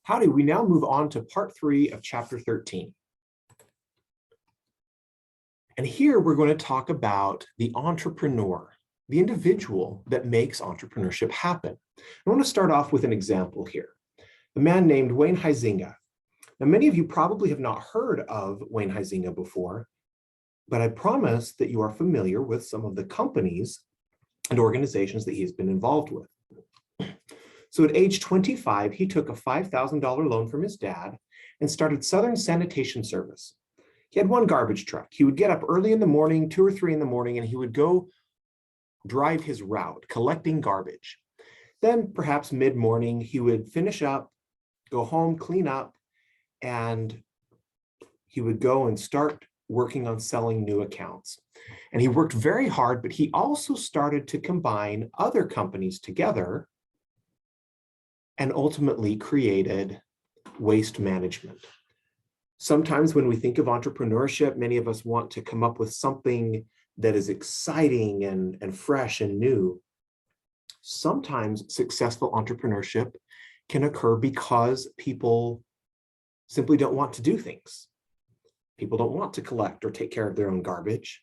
Howdy, we now move on to part 3 of chapter 13. And here we're going to talk about the entrepreneur, the individual that makes entrepreneurship happen. I want to start off with an example here. A man named Wayne Huizenga. Now, many of you probably have not heard of Wayne Huizenga before, but I promise that you are familiar with some of the companies and organizations that he's been involved with. So at age 25, he took a $5,000 loan from his dad and started Southern Sanitation Service. He had one garbage truck. He would get up early in the morning, 2 or 3 in the morning, and he would go drive his route, collecting garbage. Then perhaps mid-morning, he would finish up, go home, clean up, and he would go and start working on selling new accounts. And he worked very hard, but he also started to combine other companies together and ultimately created Waste Management. Sometimes when we think of entrepreneurship, many of us want to come up with something that is exciting and fresh and new. Sometimes successful entrepreneurship can occur because people simply don't want to do things. People don't want to collect or take care of their own garbage.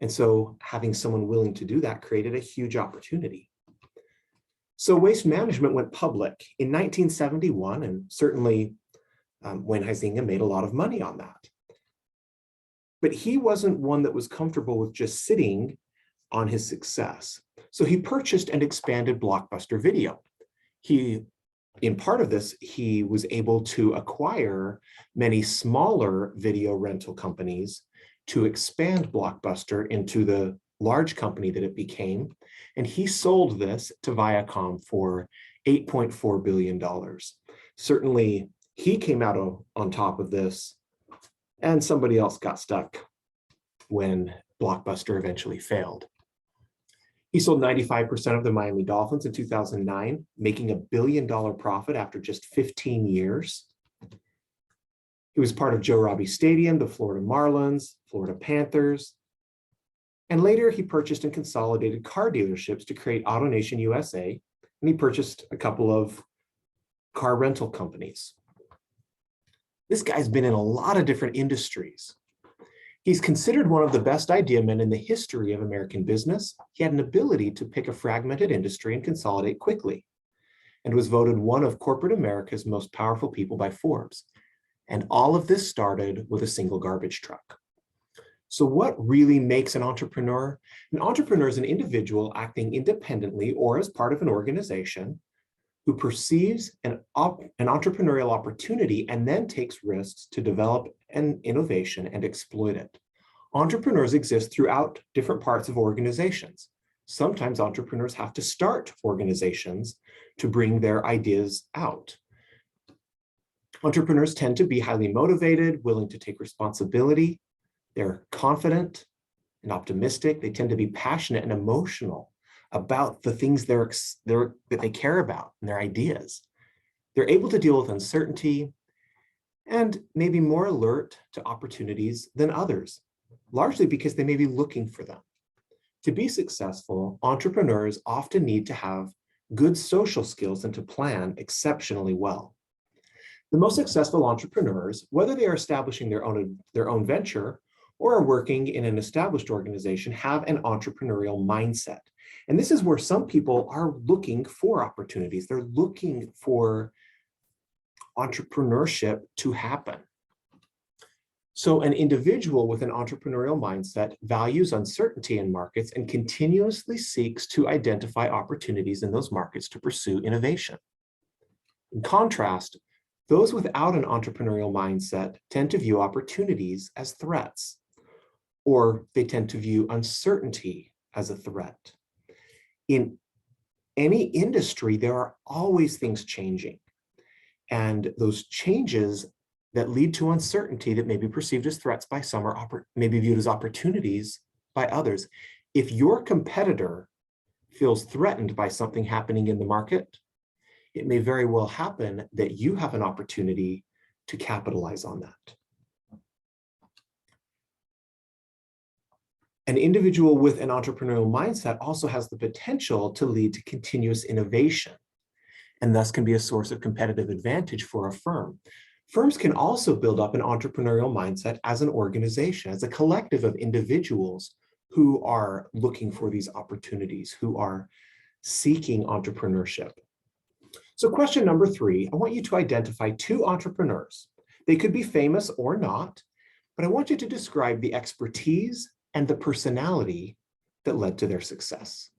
And so having someone willing to do that created a huge opportunity. So Waste Management went public in 1971, and certainly Wayne Huizenga made a lot of money on that. But he wasn't one that was comfortable with just sitting on his success. So he purchased and expanded Blockbuster Video. In part of this, he was able to acquire many smaller video rental companies to expand Blockbuster into the large company that it became. And he sold this to Viacom for $8.4 billion. Certainly, he came out on top of this, and somebody else got stuck when Blockbuster eventually failed. He sold 95% of the Miami Dolphins in 2009, making $1 billion profit after just 15 years. He was part of Joe Robbie Stadium, the Florida Marlins, Florida Panthers, and later he purchased and consolidated car dealerships to create AutoNation USA, and he purchased a couple of car rental companies. This guy's been in a lot of different industries. He's considered one of the best idea men in the history of American business. He had an ability to pick a fragmented industry and consolidate quickly, and was voted one of corporate America's most powerful people by Forbes. And all of this started with a single garbage truck. So what really makes an entrepreneur? An entrepreneur is an individual acting independently or as part of an organization who perceives an entrepreneurial opportunity and then takes risks to develop an innovation and exploit it. Entrepreneurs exist throughout different parts of organizations. Sometimes entrepreneurs have to start organizations to bring their ideas out. Entrepreneurs tend to be highly motivated, willing to take responsibility. They're confident and optimistic. They tend to be passionate and emotional about the things that they care about and their ideas. They're able to deal with uncertainty and maybe more alert to opportunities than others, largely because they may be looking for them. To be successful, entrepreneurs often need to have good social skills and to plan exceptionally well. The most successful entrepreneurs, whether they are establishing their own venture or are working in an established organization, have an entrepreneurial mindset. And this is where some people are looking for opportunities. They're looking for entrepreneurship to happen. So an individual with an entrepreneurial mindset values uncertainty in markets and continuously seeks to identify opportunities in those markets to pursue innovation. In contrast, those without an entrepreneurial mindset tend to view opportunities as threats, or they tend to view uncertainty as a threat. In any industry, there are always things changing. And those changes that lead to uncertainty that may be perceived as threats by some or may be viewed as opportunities by others. If your competitor feels threatened by something happening in the market, it may very well happen that you have an opportunity to capitalize on that. An individual with an entrepreneurial mindset also has the potential to lead to continuous innovation. and thus can be a source of competitive advantage for a firm. Firms can also build up an entrepreneurial mindset as an organization, as a collective of individuals who are looking for these opportunities, who are seeking entrepreneurship. So question number 3, I want you to identify 2 entrepreneurs. They could be famous or not, but I want you to describe the expertise and the personality that led to their success.